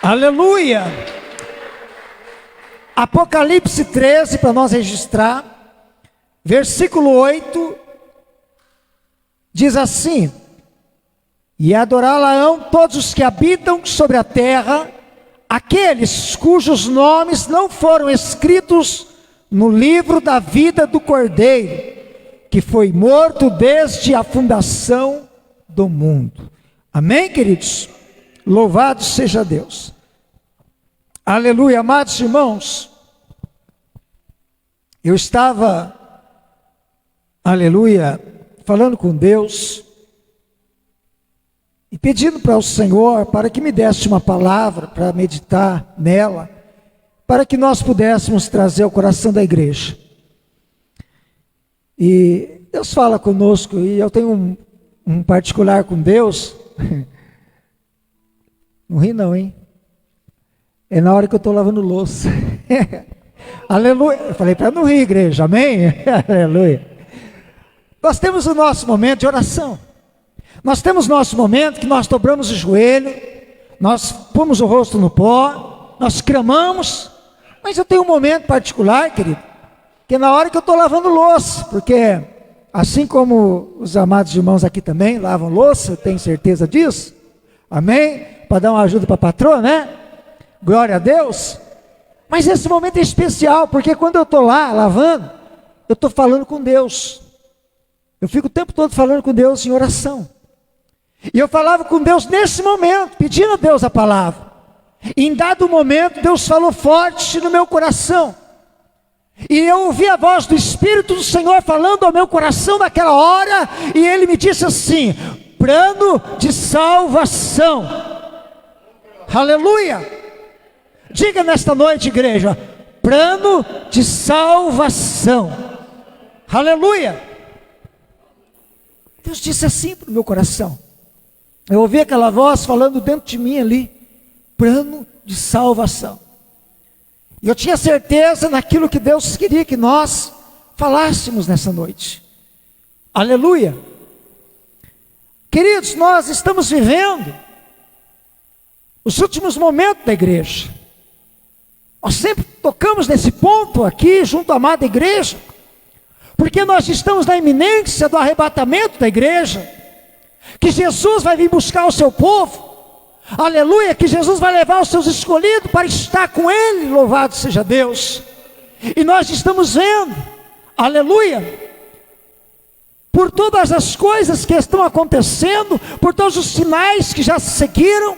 Aleluia! Apocalipse 13, para nós registrar, versículo 8, diz assim: e adorá-la-ão todos os que habitam sobre a terra, aqueles cujos nomes não foram escritos no livro da vida do Cordeiro, que foi morto desde a fundação do mundo. Amém, queridos? Louvado seja Deus. Aleluia, amados irmãos. Eu estava, aleluia, falando com Deus e pedindo para o Senhor para que me desse uma palavra para meditar nela, para que nós pudéssemos trazer ao coração da igreja. E Deus fala conosco, e eu tenho um particular com Deus. Não ri não, hein? É na hora que eu estou lavando louça. Aleluia. Eu falei para não rir, igreja, amém? Aleluia. Nós temos o nosso momento de oração. Nós temos nosso momento que nós dobramos o joelho, nós pomos o rosto no pó, nós clamamos. Mas eu tenho um momento particular, querido, que é na hora que eu estou lavando louça, porque assim como os amados irmãos aqui também lavam louça, eu tenho certeza disso, amém? Para dar uma ajuda para a patroa, né? Glória a Deus. Mas esse momento é especial, porque quando eu estou lá lavando, eu estou falando com Deus. Eu fico o tempo todo falando com Deus em oração. E eu falava com Deus nesse momento, pedindo a Deus a palavra. E em dado momento, Deus falou forte no meu coração. E eu ouvi a voz do Espírito do Senhor falando ao meu coração naquela hora. E Ele me disse assim: plano de salvação. Aleluia! Diga nesta noite, igreja: plano de salvação. Aleluia! Deus disse assim para o meu coração. Eu ouvi aquela voz falando dentro de mim ali: plano de salvação. E eu tinha certeza naquilo que Deus queria que nós falássemos nessa noite. Aleluia! Queridos, nós estamos vivendo os últimos momentos da igreja. Nós sempre tocamos nesse ponto aqui, junto à amada igreja, porque nós estamos na iminência do arrebatamento da igreja, que Jesus vai vir buscar o seu povo, aleluia, que Jesus vai levar os seus escolhidos para estar com Ele, louvado seja Deus. E nós estamos vendo, aleluia, por todas as coisas que estão acontecendo, por todos os sinais que já se seguiram,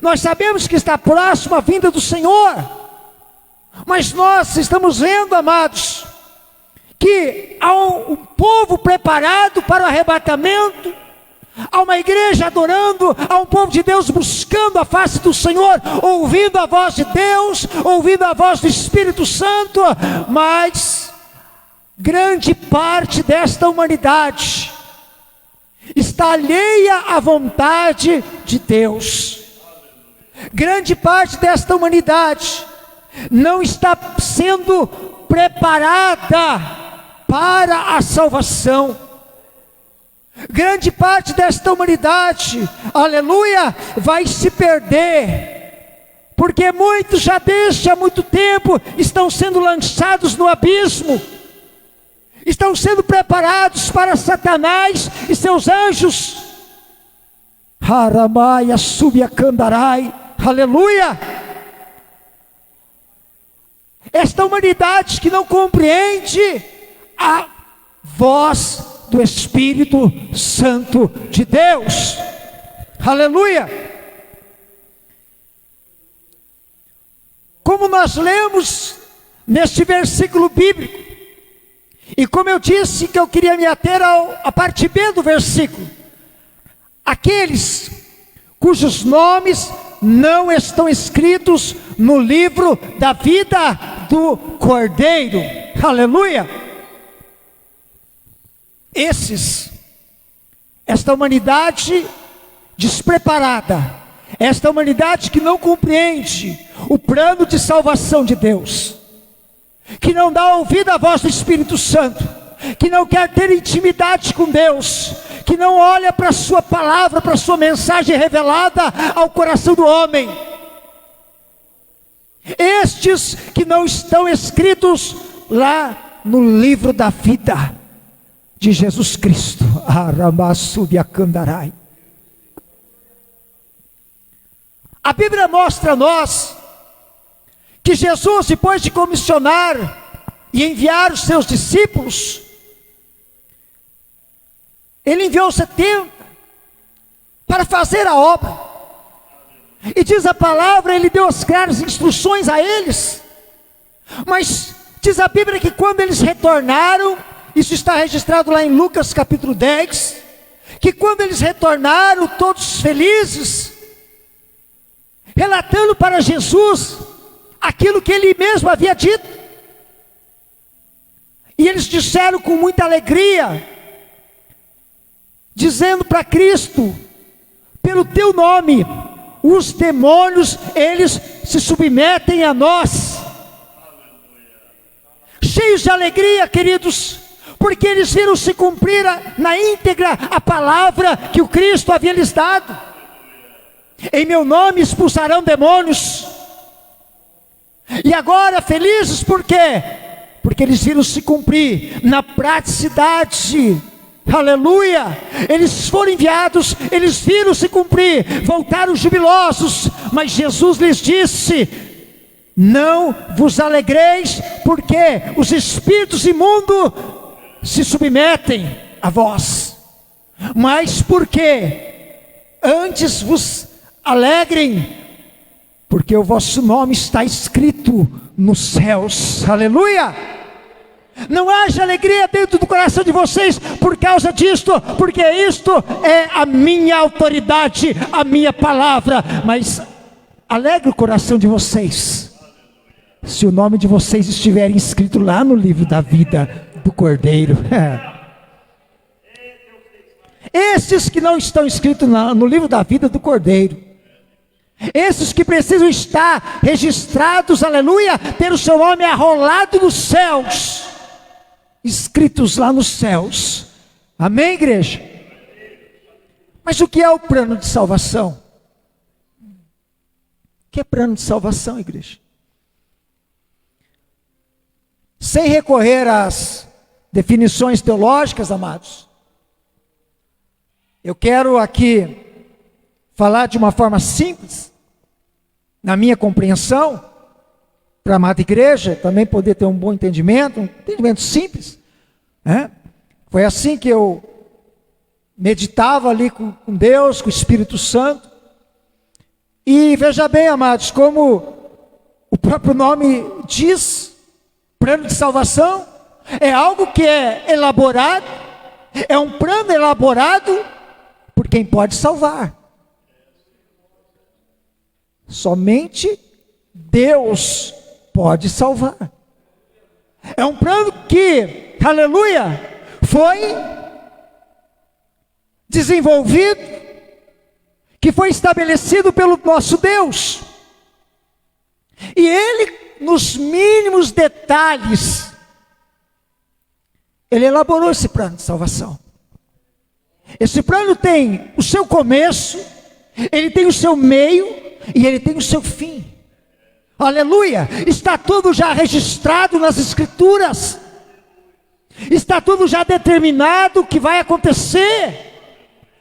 nós sabemos que está próximo a vinda do Senhor. Mas nós estamos vendo, amados, que há um povo preparado para o arrebatamento, há uma igreja adorando, há um povo de Deus buscando a face do Senhor, ouvindo a voz de Deus, ouvindo a voz do Espírito Santo, mas grande parte desta humanidade está alheia à vontade de Deus. Grande parte desta humanidade não está sendo preparada para a salvação. Grande parte desta humanidade, aleluia, vai se perder, porque muitos já desde há muito tempo estão sendo lançados no abismo, estão sendo preparados para Satanás e seus anjos. Haramaia subiacandarai, aleluia. Esta humanidade que não compreende a voz do Espírito Santo de Deus, aleluia. Como nós lemos neste versículo bíblico, e como eu disse que eu queria me ater à parte B do versículo, aqueles cujos nomes não estão escritos no livro da vida do Cordeiro, aleluia. Esta humanidade despreparada, esta humanidade que não compreende o plano de salvação de Deus, que não dá ouvido à voz do Espírito Santo, que não quer ter intimidade com Deus, que não olha para a sua palavra, para a sua mensagem revelada ao coração do homem. estes que não estão escritos lá no livro da vida de Jesus Cristo. A Bíblia mostra a nós que Jesus, depois de comissionar e enviar os seus discípulos, ele enviou 70 para fazer a obra. E diz a palavra, ele deu as claras instruções a eles. Mas diz a Bíblia que quando eles retornaram, isso está registrado lá em Lucas capítulo 10, que quando eles retornaram, todos felizes, relatando para Jesus aquilo que ele mesmo havia dito. E eles disseram com muita alegria, dizendo para Cristo: pelo teu nome, os demônios, eles se submetem a nós. Cheios de alegria, queridos, porque eles viram se cumprir na íntegra a palavra que o Cristo havia lhes dado. Em meu nome expulsarão demônios. E agora felizes por quê? Porque eles viram se cumprir na praticidade. Aleluia! Eles foram enviados, eles viram se cumprir, voltaram jubilosos. Mas Jesus lhes disse: não vos alegreis, porque os espíritos imundos se submetem a vós, mas porque antes vos alegrem, porque o vosso nome está escrito nos céus. Aleluia! Não haja alegria dentro do coração de vocês por causa disto, porque isto é a minha autoridade, a minha palavra. Mas alegre o coração de vocês, se o nome de vocês estiver escrito lá no livro da vida do Cordeiro. Esses que não estão escritos no livro da vida do Cordeiro, esses que precisam estar registrados, aleluia, ter o seu nome arrolado nos céus, escritos lá nos céus. Amém, igreja? Mas o que é o plano de salvação? O que é plano de salvação, igreja? Sem recorrer às definições teológicas, amados, eu quero aqui falar de uma forma simples, na minha compreensão, para a amada igreja também poder ter um bom entendimento, um entendimento simples, né? Foi assim que eu meditava ali com Deus, com o Espírito Santo. E veja bem, amados, como o próprio nome diz, plano de salvação é algo que é elaborado, é um plano elaborado por quem pode salvar. Somente Deus pode salvar. É um plano que, aleluia, foi desenvolvido, que foi estabelecido pelo nosso Deus. E Ele, nos mínimos detalhes, Ele elaborou esse plano de salvação. Esse plano tem o seu começo, ele tem o seu meio e ele tem o seu fim. Aleluia! Está tudo já registrado nas Escrituras. Está tudo já determinado o que vai acontecer.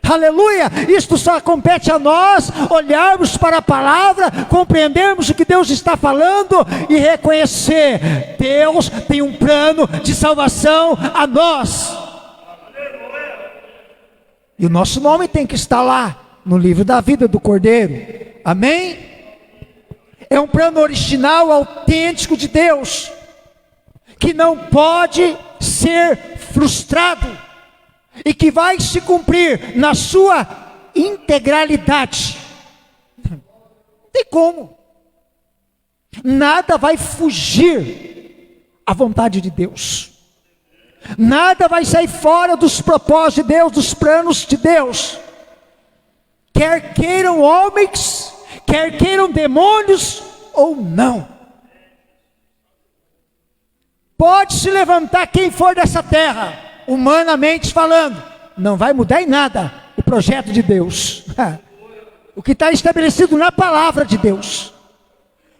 Aleluia! Isto só compete a nós olharmos para a palavra, compreendermos o que Deus está falando e reconhecer: Deus tem um plano de salvação a nós. E o nosso nome tem que estar lá no livro da vida do Cordeiro. Amém? É um plano original, autêntico de Deus, que não pode ser frustrado e que vai se cumprir na sua integralidade. Não tem como. Nada vai fugir à vontade de Deus. Nada vai sair fora dos propósitos de Deus, dos planos de Deus. Quer queiram homens, quer queiram demônios ou não. Pode se levantar quem for dessa terra, humanamente falando, não vai mudar em nada o projeto de Deus. O que está estabelecido na palavra de Deus.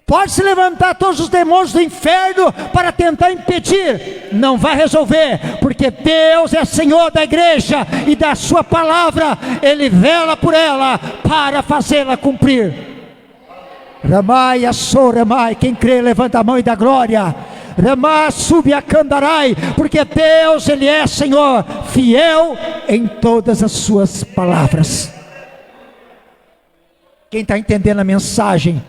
Pode se levantar todos os demônios do inferno para tentar impedir, não vai resolver, porque Deus é Senhor da igreja e da sua palavra, Ele vela por ela para fazê-la cumprir. Ramai, Assoramai, quem crê levanta a mão e dá glória. Ramai, Subiacandarai, porque Deus Ele é Senhor, fiel em todas as suas palavras. Quem está entendendo a mensagem,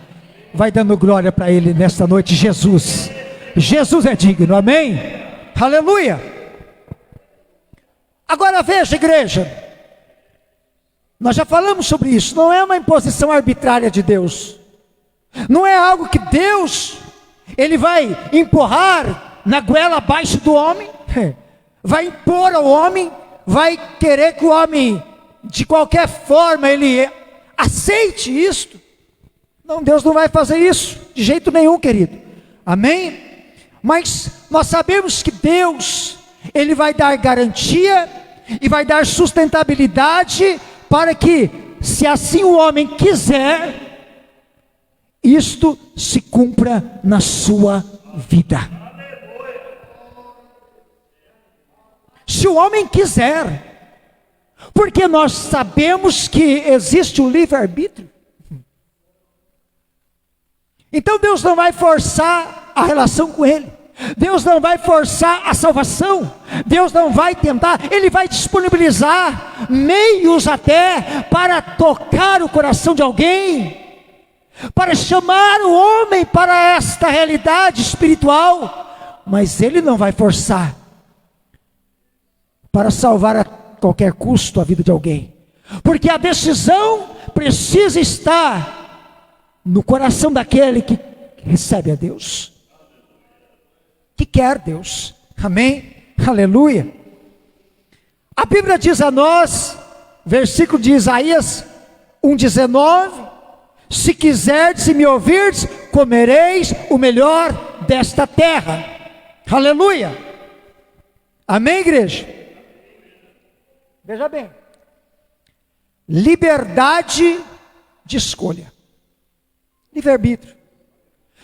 vai dando glória para Ele nesta noite. Jesus é digno, amém? Aleluia. Agora veja, igreja, nós já falamos sobre isso, não é uma imposição arbitrária de Deus, não é algo que Deus, Ele vai empurrar na goela abaixo do homem, vai impor ao homem, vai querer que o homem, de qualquer forma, ele aceite isto. Não, Deus não vai fazer isso, de jeito nenhum, querido, amém? Mas nós sabemos que Deus, Ele vai dar garantia, e vai dar sustentabilidade, para que, se assim o homem quiser, isto se cumpra na sua vida. Se o homem quiser, porque nós sabemos que existe o livre-arbítrio. Então Deus não vai forçar a relação com ele, Deus não vai forçar a salvação, Deus não vai tentar, Ele vai disponibilizar meios até para tocar o coração de alguém, para chamar o homem para esta realidade espiritual, mas Ele não vai forçar para salvar a qualquer custo a vida de alguém, porque a decisão precisa estar no coração daquele que recebe a Deus, que quer Deus, amém? Aleluia. A Bíblia diz a nós, versículo de Isaías 1,19: se quiserdes e me ouvirdes, comereis o melhor desta terra. Aleluia. Amém, igreja? Veja bem, liberdade de escolha, livre-arbítrio.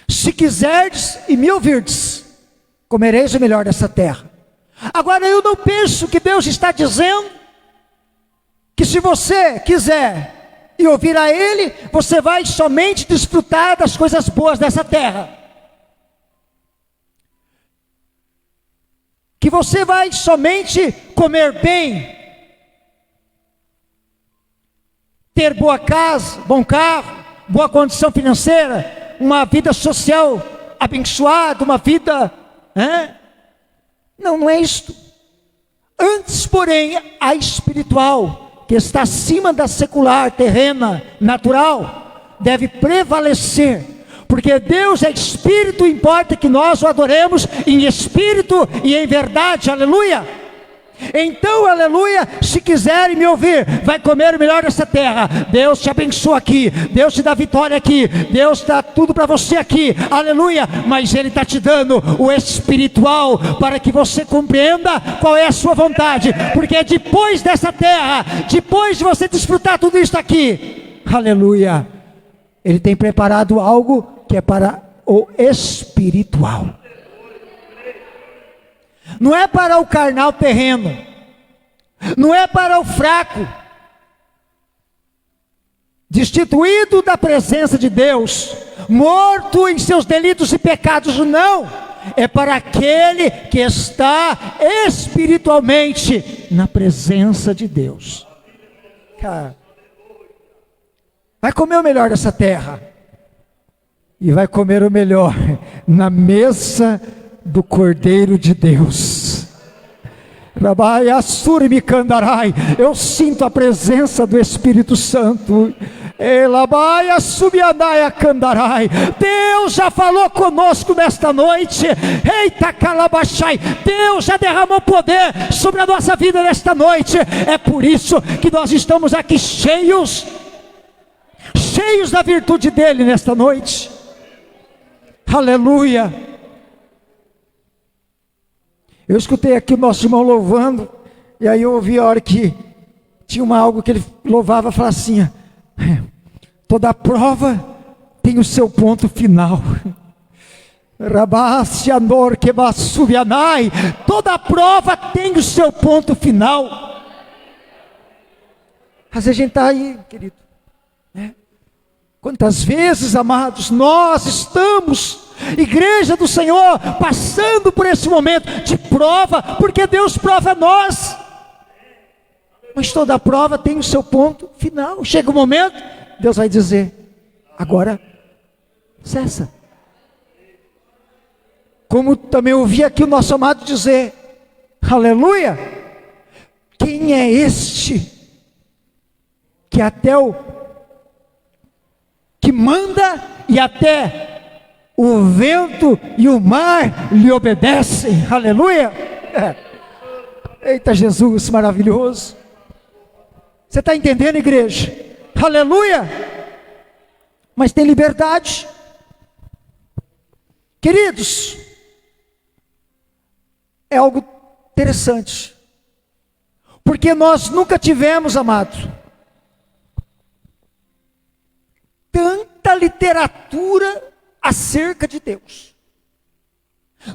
Se quiserdes e me ouvirdes, comereis o melhor dessa terra. Agora eu não penso que Deus está dizendo que se você quiser e ouvir a Ele, você vai somente desfrutar das coisas boas dessa terra, que você vai somente comer bem, ter boa casa, bom carro, boa condição financeira, uma vida social abençoada, uma vida... Não é isto. Antes, porém, a espiritual, que está acima da secular, terrena, natural, deve prevalecer, porque Deus é espírito, importa que nós o adoremos em espírito e em verdade, aleluia. Então, aleluia, se quiserem me ouvir, vai comer o melhor dessa terra. Deus te abençoa aqui, Deus te dá vitória aqui, Deus dá tudo para você aqui, aleluia. Mas Ele está te dando o espiritual, para que você compreenda qual é a sua vontade, porque depois dessa terra, depois de você desfrutar tudo isso aqui, aleluia, Ele tem preparado algo que é para o espiritual. Não é para o carnal terreno, não é para o fraco, destituído da presença de Deus, morto em seus delitos e pecados, não, é para aquele que está espiritualmente na presença de Deus. Vai comer o melhor dessa terra, e vai comer o melhor na mesa do Cordeiro de Deus. Eu sinto a presença do Espírito Santo. Deus já falou conosco nesta noite. Eita, calabachai. Deus já derramou poder sobre a nossa vida nesta noite. É por isso que nós estamos aqui cheios da virtude dele nesta noite. Aleluia. Eu escutei aqui o nosso irmão louvando, e aí eu ouvi a hora que tinha algo que ele louvava, falava assim: toda prova tem o seu ponto final. Toda prova tem o seu ponto final. Às vezes a gente está aí, querido, né? Quantas vezes, amados, nós estamos, igreja do Senhor, passando por esse momento de prova, porque Deus prova nós. Mas toda prova tem o seu ponto final. Chega o momento, Deus vai dizer: agora cessa. Como também ouvi aqui o nosso amado dizer, aleluia, quem é este que até que manda e até o vento e o mar lhe obedecem? Aleluia. Eita Jesus, maravilhoso. Você está entendendo, igreja? Aleluia. Mas tem liberdade. Queridos, é algo interessante, porque nós nunca tivemos, amado, tanta literatura acerca de Deus.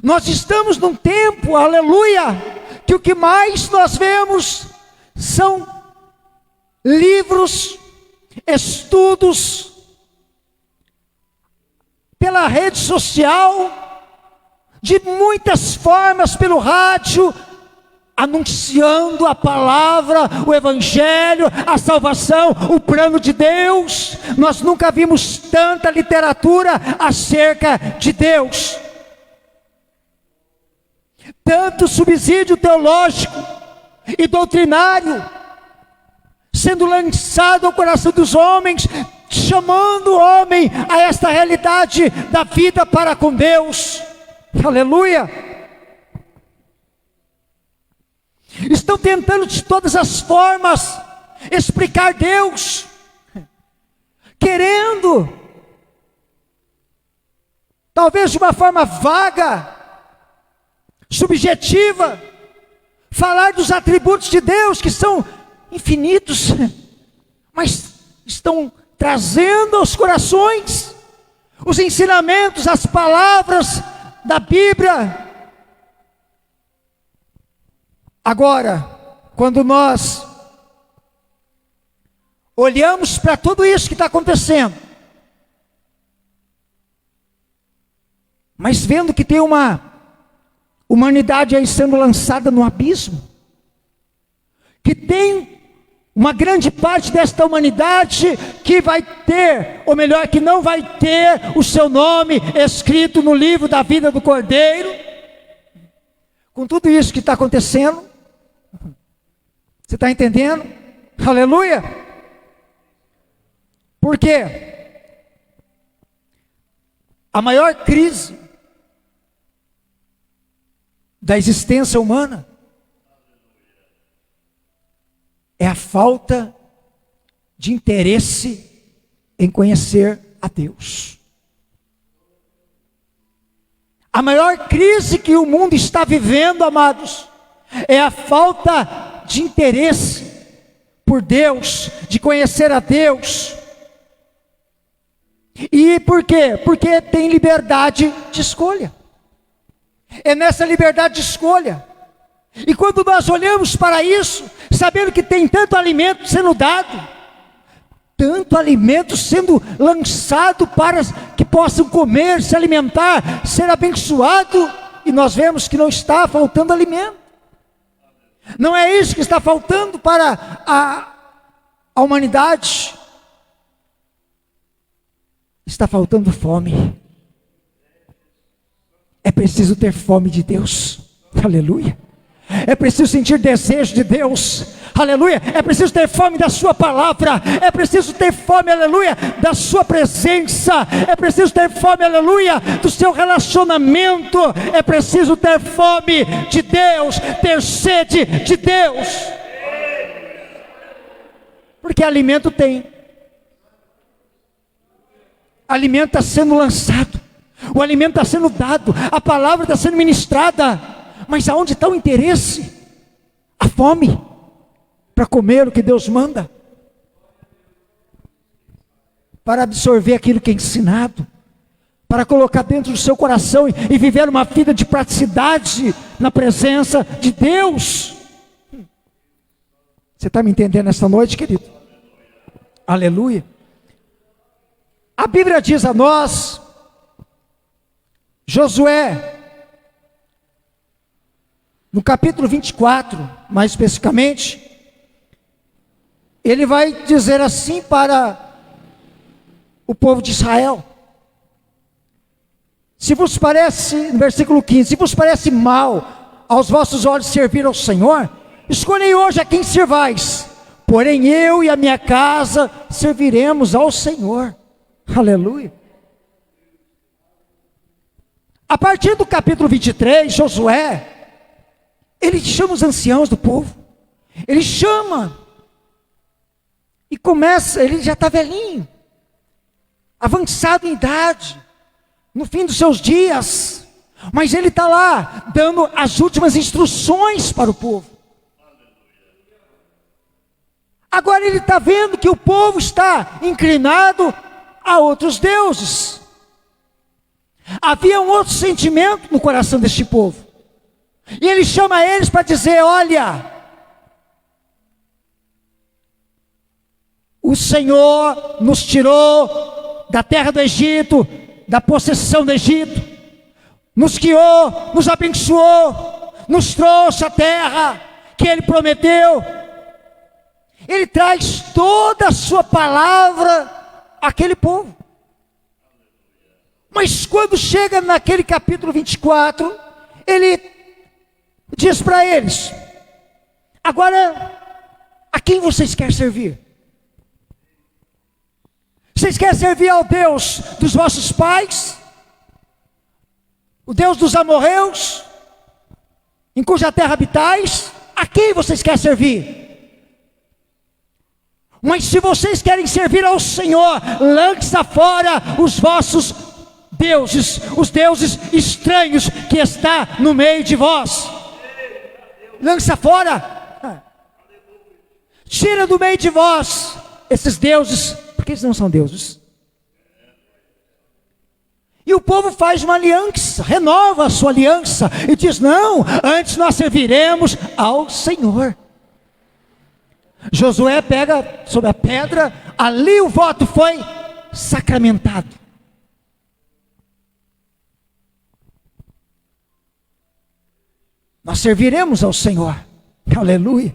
Nós estamos num tempo, aleluia, que o que mais nós vemos são livros, estudos, pela rede social, de muitas formas, pelo rádio, anunciando a palavra, o evangelho, a salvação, o plano de Deus. Nós nunca vimos tanta literatura acerca de Deus, tanto subsídio teológico e doutrinário sendo lançado ao coração dos homens, chamando o homem a esta realidade da vida para com Deus. Aleluia. Estão tentando de todas as formas explicar Deus, querendo, talvez de uma forma vaga, subjetiva, falar dos atributos de Deus que são infinitos, mas estão trazendo aos corações os ensinamentos, as palavras da Bíblia. Agora, quando nós olhamos para tudo isso que está acontecendo, mas vendo que tem uma humanidade aí sendo lançada no abismo, que tem uma grande parte desta humanidade que vai ter, ou melhor, que não vai ter o seu nome escrito no livro da vida do Cordeiro. Com tudo isso que está acontecendo, você está entendendo? Aleluia! Por quê? A maior crise da existência humana é a falta de interesse em conhecer a Deus. A maior crise que o mundo está vivendo, amados, é a falta de interesse por Deus, de conhecer a Deus. E por quê? Porque tem liberdade de escolha. É nessa liberdade de escolha. E quando nós olhamos para isso, sabendo que tem tanto alimento sendo dado, tanto alimento sendo lançado para que possam comer, se alimentar, ser abençoado, e nós vemos que não está faltando alimento. Não é isso que está faltando para a humanidade. Está faltando fome. É preciso ter fome de Deus. Aleluia. É preciso sentir desejo de Deus, aleluia. É preciso ter fome da sua palavra, é preciso ter fome, aleluia, da sua presença, é preciso ter fome, aleluia, do seu relacionamento, é preciso ter fome de Deus, ter sede de Deus, porque alimento tem, alimento está sendo lançado, o alimento está sendo dado, a palavra está sendo ministrada. Mas aonde está o interesse? A fome para comer o que Deus manda. para absorver aquilo que é ensinado, para colocar dentro do seu coração e viver uma vida de praticidade na presença de Deus. Você está me entendendo nesta noite, querido? Aleluia. A Bíblia diz a nós, Josué, no capítulo 24, mais especificamente, ele vai dizer assim para o povo de Israel: se vos parece, no versículo 15, se vos parece mal aos vossos olhos servir ao Senhor, escolhei hoje a quem servais, porém eu e a minha casa serviremos ao Senhor. Aleluia. A partir do capítulo 23, Josué, ele chama os anciãos do povo, ele chama, e começa, ele já está velhinho, avançado em idade, no fim dos seus dias, mas ele está lá, dando as últimas instruções para o povo. Agora ele está vendo que o povo está inclinado a outros deuses. Havia um outro sentimento no coração deste povo, e ele chama eles para dizer: olha, o Senhor nos tirou da terra do Egito, da possessão do Egito, nos guiou, nos abençoou, nos trouxe a terra que Ele prometeu. Ele traz toda a sua palavra àquele povo. Mas quando chega naquele capítulo 24, ele diz para eles: agora, a quem vocês querem servir? Vocês querem servir ao Deus dos vossos pais? O Deus dos amorreus, em cuja terra habitais? A quem vocês querem servir? Mas se vocês querem servir ao Senhor, lança fora os vossos deuses, os deuses estranhos que está no meio de vós. Lança fora, tira do meio de vós esses deuses, porque eles não são deuses. E o povo faz uma aliança, renova a sua aliança e diz: não, antes nós serviremos ao Senhor. Josué pega sobre a pedra, ali o voto foi sacramentado. Nós serviremos ao Senhor. Aleluia.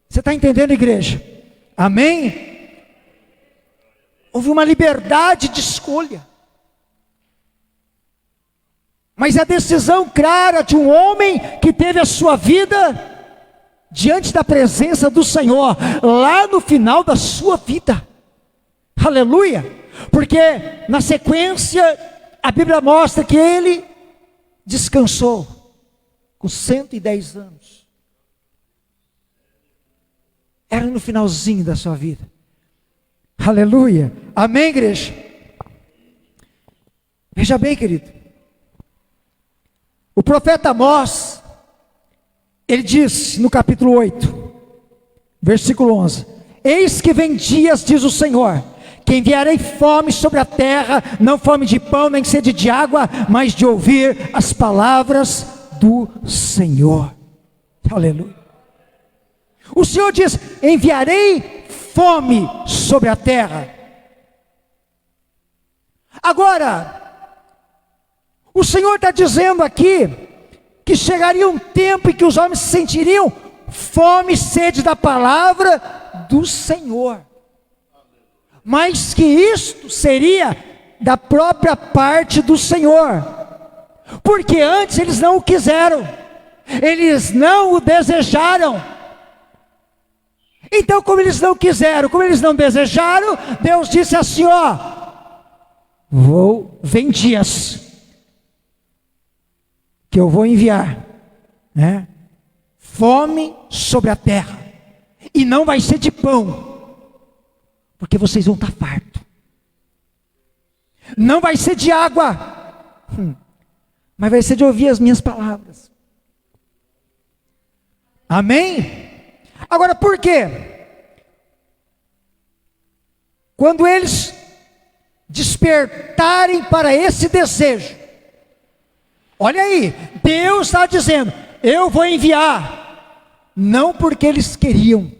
Você está entendendo, igreja? Amém? Houve uma liberdade de escolha. Mas a decisão clara de um homem que teve a sua vida diante da presença do Senhor, lá no final da sua vida. Aleluia. Porque na sequência a Bíblia mostra que ele descansou com 110 anos. Era no finalzinho da sua vida. Aleluia. Amém, igreja? Veja bem, querido, o profeta Amós, ele diz no capítulo 8, versículo 11: eis que vem dias, diz o Senhor, que enviarei fome sobre a terra, não fome de pão, nem sede de água, mas de ouvir as palavras do Senhor. Aleluia. O Senhor diz: enviarei fome sobre a terra. Agora, o Senhor está dizendo aqui que chegaria um tempo em que os homens sentiriam fome e sede da palavra do Senhor, mas que isto seria da própria parte do Senhor, porque antes eles não o quiseram, eles não o desejaram. Então, como eles não quiseram, como eles não desejaram, Deus disse assim: ó, vem dias que eu vou enviar, né, fome sobre a terra, e não vai ser de pão, porque vocês vão estar fartos. Não vai ser de água, mas vai ser de ouvir as minhas palavras. Amém? Agora, por quê? Quando eles despertarem para esse desejo. Olha aí, Deus está dizendo, eu vou enviar, não porque eles queriam,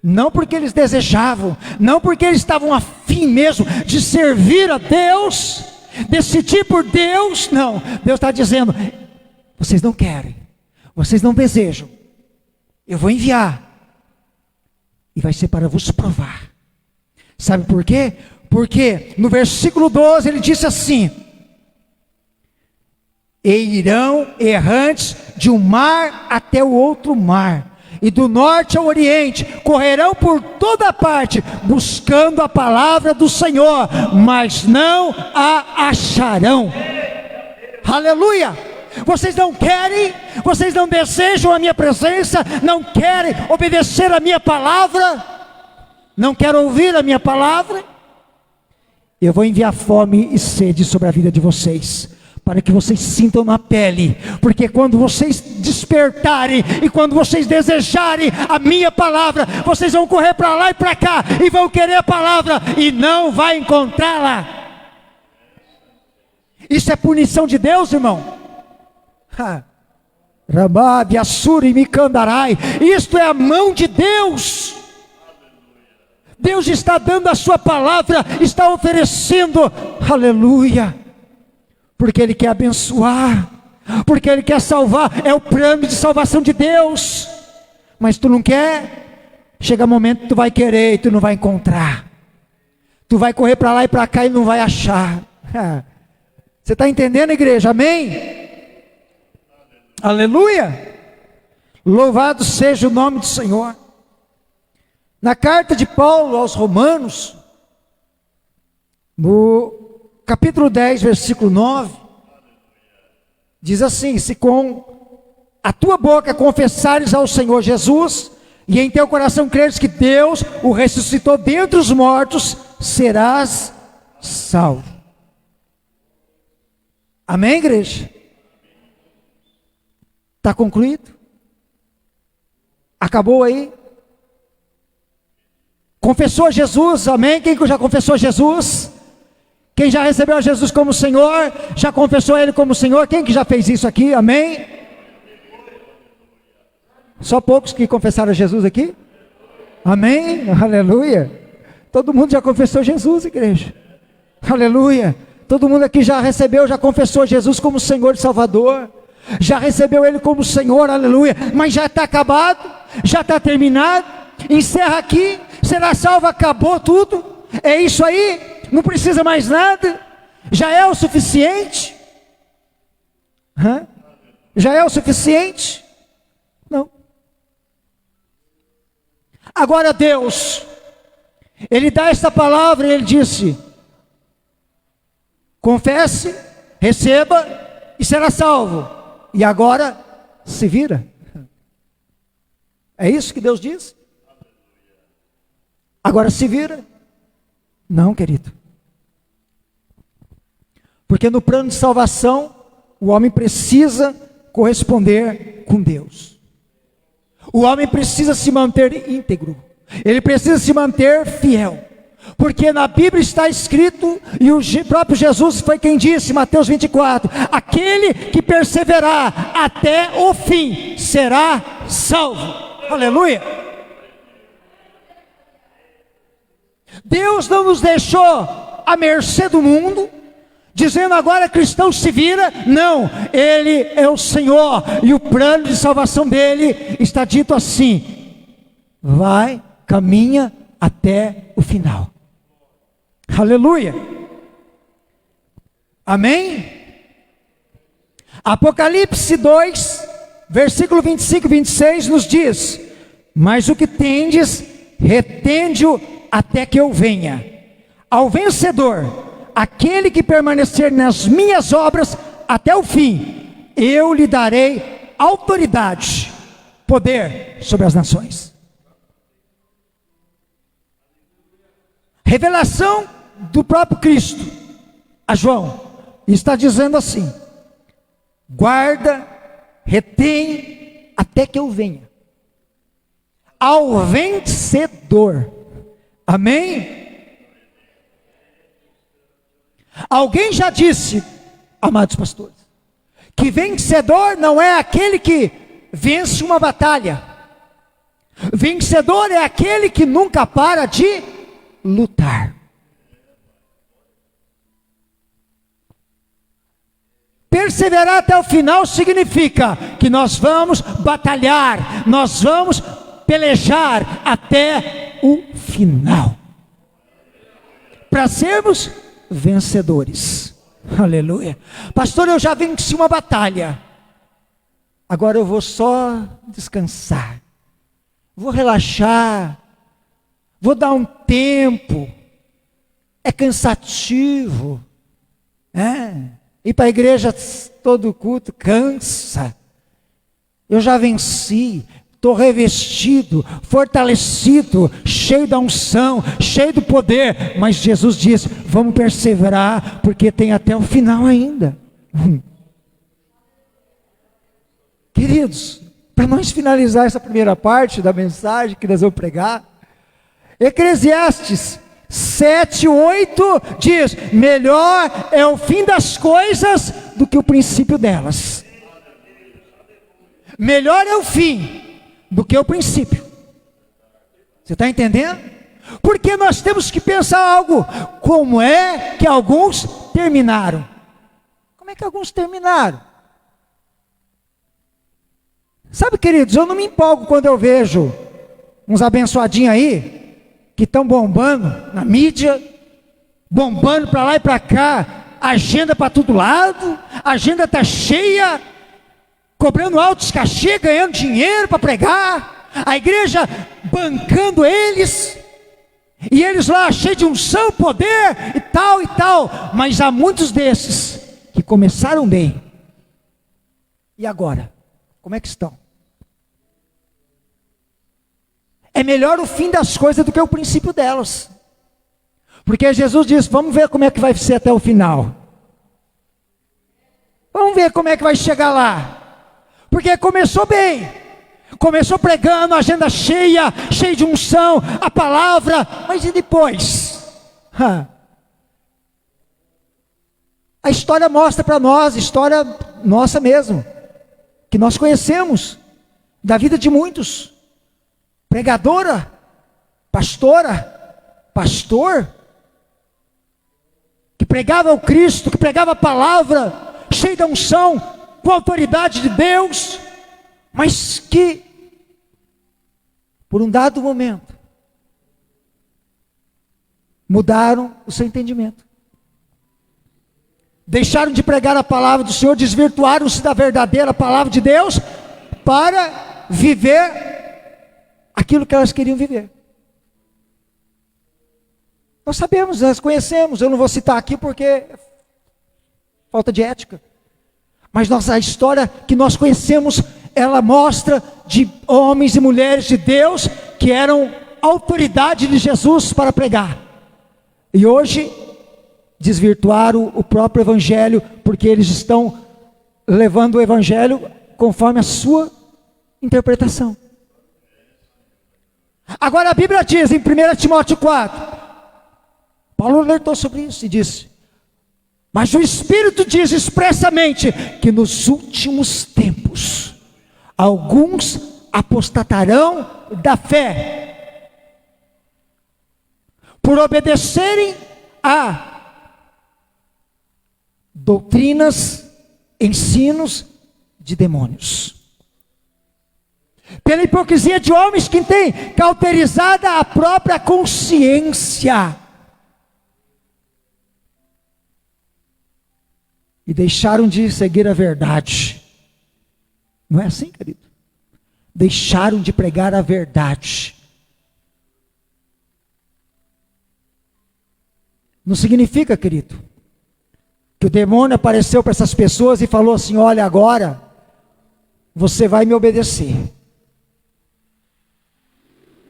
não porque eles desejavam, não porque eles estavam a fim mesmo de servir a Deus, decidir por Deus, não. Deus está dizendo, vocês não querem, vocês não desejam, eu vou enviar, e vai ser para vos provar. Sabe por quê? Porque no versículo 12 ele disse assim, e irão errantes de um mar até o outro mar, e do norte ao oriente, correrão por toda parte, buscando a palavra do Senhor, mas não a acharão. Aleluia! Vocês não querem, vocês não desejam a minha presença, não querem obedecer a minha palavra, não querem ouvir a minha palavra. Eu vou enviar fome e sede sobre a vida de vocês, para que vocês sintam na pele, porque quando vocês despertarem, e quando vocês desejarem a minha palavra, vocês vão correr para lá e para cá, e vão querer a palavra, e não vai encontrá-la. Isso é punição de Deus, irmão. Rababe, Assuri, Micandarai, isto é a mão de Deus. Deus está dando a sua palavra, está oferecendo, aleluia, porque Ele quer abençoar, porque Ele quer salvar, é o plano de salvação de Deus. Mas tu não quer, chega momento que tu vai querer e tu não vai encontrar, tu vai correr para lá e para cá e não vai achar. Você está entendendo, igreja? Amém? Aleluia! Louvado seja o nome do Senhor. Na carta de Paulo aos Romanos, no capítulo 10, versículo 9, diz assim: se com a tua boca confessares ao Senhor Jesus, e em teu coração creres que Deus o ressuscitou dentre os mortos, serás salvo. Amém, igreja? Está concluído? Acabou aí? Confessou Jesus, amém? Quem já confessou Jesus? Quem já recebeu a Jesus como Senhor, já confessou Ele como Senhor? Quem que já fez isso aqui, amém? Só poucos que confessaram Jesus aqui? Amém? Aleluia! Todo mundo já confessou Jesus, igreja. Aleluia! Todo mundo aqui já recebeu, já confessou Jesus como Senhor e Salvador. Já recebeu Ele como Senhor, aleluia. Mas já está acabado, já está terminado. Encerra aqui, será salvo, acabou tudo. É isso aí, não precisa mais nada. Já é o suficiente? Já é o suficiente? Não. Agora Deus, Ele dá esta palavra e Ele disse: confesse, receba e será salvo. E agora se vira. É isso que Deus diz? Agora se vira? Não, querido. Porque no plano de salvação, o homem precisa corresponder com Deus. O homem precisa se manter íntegro. Ele precisa se manter fiel. Porque na Bíblia está escrito, e o próprio Jesus foi quem disse, Mateus 24, aquele que perseverar até o fim, será salvo. Aleluia! Deus não nos deixou à mercê do mundo, dizendo agora cristão se vira. Não, Ele é o Senhor, e o plano de salvação dEle está dito assim: vai, caminha até o final. Aleluia. Amém? Apocalipse 2, versículo 25 e 26 nos diz: mas o que tendes, retende-o até que eu venha. Ao vencedor, aquele que permanecer nas minhas obras até o fim, eu lhe darei autoridade, poder sobre as nações. Revelação do próprio Cristo a João, está dizendo assim: guarda, retém até que eu venha. Ao vencedor, amém? Alguém já disse, amados pastores, que vencedor não é aquele que vence uma batalha. Vencedor é aquele que nunca para de lutar. Perseverar até o final significa que nós vamos batalhar, nós vamos pelejar até o final, para sermos vencedores. Aleluia. Pastor, eu já venci uma batalha, agora eu vou só descansar, vou relaxar, vou dar um tempo. É cansativo, ir para a igreja todo culto cansa. Eu já venci, estou revestido, fortalecido, cheio da unção, cheio do poder. Mas Jesus diz, vamos perseverar, porque tem até o final ainda. Queridos, para nós finalizar essa primeira parte da mensagem que nós vamos pregar, Eclesiastes 7:8 diz, melhor é o fim das coisas do que o princípio delas. Melhor é o fim do que o princípio. Você está entendendo? Porque nós temos que pensar algo, como é que alguns terminaram? Como é que alguns terminaram? Sabe, queridos, eu não me empolgo quando eu vejo uns abençoadinhos aí, que estão bombando na mídia, bombando para lá e para cá, agenda para todo lado, a agenda está cheia, cobrando altos cachê, ganhando dinheiro para pregar, a igreja bancando eles, e eles lá cheios de unção, poder e tal, mas há muitos desses que começaram bem, e agora? Como é que estão? É melhor o fim das coisas do que o princípio delas. Porque Jesus diz, vamos ver como é que vai ser até o final. Vamos ver como é que vai chegar lá. Porque começou bem. Começou pregando, agenda cheia, cheia de unção, a palavra. Mas e depois? A história mostra para nós, história nossa mesmo, que nós conhecemos, da vida de muitos. Pregadora, pastora, pastor, que pregava o Cristo, que pregava a palavra, cheio da unção, com a autoridade de Deus, mas que, por um dado momento, mudaram o seu entendimento. Deixaram de pregar a palavra do Senhor, desvirtuaram-se da verdadeira palavra de Deus, para viver aquilo que elas queriam viver. Nós sabemos, nós conhecemos, eu não vou citar aqui porque é falta de ética, mas nossa história que nós conhecemos, ela mostra de homens e mulheres de Deus que eram autoridade de Jesus para pregar, e hoje desvirtuaram o próprio evangelho, porque eles estão levando o evangelho conforme a sua interpretação. Agora a Bíblia diz em 1 Timóteo 4, Paulo alertou sobre isso e disse, mas o Espírito diz expressamente que nos últimos tempos alguns apostatarão da fé, por obedecerem a doutrinas, ensinos de demônios, pela hipocrisia de homens que têm cauterizada a própria consciência, e deixaram de seguir a verdade. Não é assim, querido? Deixaram de pregar a verdade. Não significa, querido, que o demônio apareceu para essas pessoas e falou assim, olha, agora você vai me obedecer.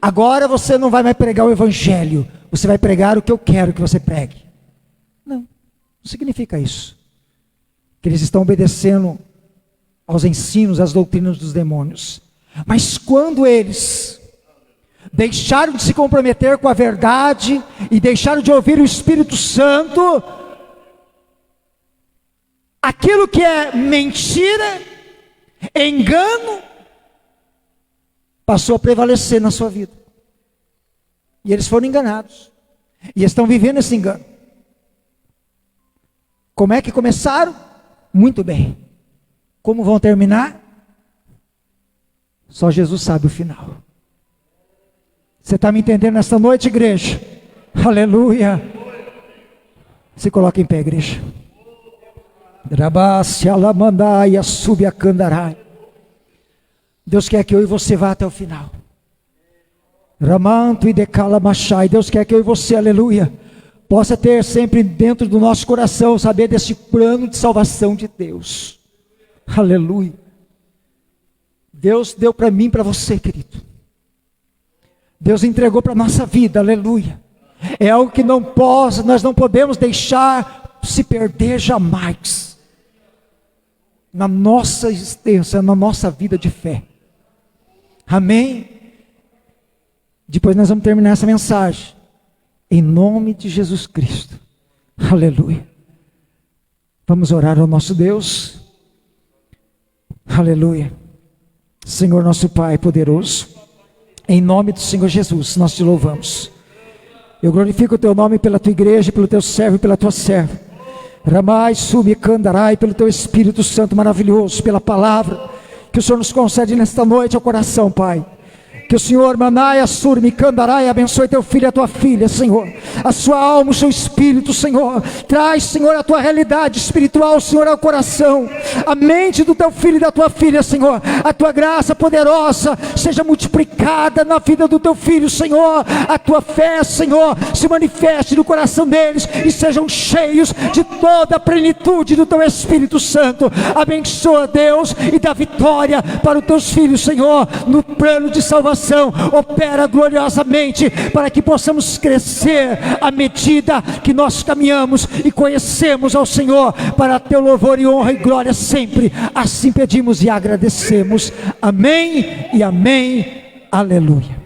Agora você não vai mais pregar o evangelho, você vai pregar o que eu quero que você pregue. Não significa isso. Que eles estão obedecendo aos ensinos, às doutrinas dos demônios. Mas quando eles deixaram de se comprometer com a verdade e deixaram de ouvir o Espírito Santo, aquilo que é mentira, engano, passou a prevalecer na sua vida. E eles foram enganados. E estão vivendo esse engano. Como é que começaram? Muito bem. Como vão terminar? Só Jesus sabe o final. Você está me entendendo nesta noite, igreja? Aleluia. Se coloca em pé, igreja. Deus quer que eu e você vá até o final. Ramanto e decala machai. Deus quer que eu e você, aleluia, possa ter sempre dentro do nosso coração, saber desse plano de salvação de Deus. Aleluia. Deus deu para mim e para você, querido. Deus entregou para a nossa vida, aleluia. É algo que nós não podemos deixar se perder jamais. Na nossa existência, na nossa vida de fé. Amém? Depois nós vamos terminar essa mensagem. Em nome de Jesus Cristo. Aleluia. Vamos orar ao nosso Deus. Aleluia. Senhor nosso Pai poderoso, em nome do Senhor Jesus, nós te louvamos. Eu glorifico o teu nome pela tua igreja, pelo teu servo e pela tua serva. Ramai, sumi, candarai, pelo teu Espírito Santo maravilhoso, pela palavra que o Senhor nos concede nesta noite ao coração, Pai. Que o Senhor, Manaia, Surmi, Candarai, abençoe teu filho e a tua filha, Senhor. A sua alma, o seu espírito, Senhor. Traz, Senhor, a tua realidade espiritual, Senhor, ao coração. A mente do teu filho e da tua filha, Senhor. A tua graça poderosa seja multiplicada na vida do teu filho, Senhor. A tua fé, Senhor, se manifeste no coração deles e sejam cheios de toda a plenitude do teu Espírito Santo. Abençoa, Deus, e dá vitória para os teus filhos, Senhor, no plano de salvação. Opera gloriosamente para que possamos crescer à medida que nós caminhamos e conhecemos ao Senhor, para teu louvor e honra e glória sempre. Assim pedimos e agradecemos. Amém e amém. Aleluia.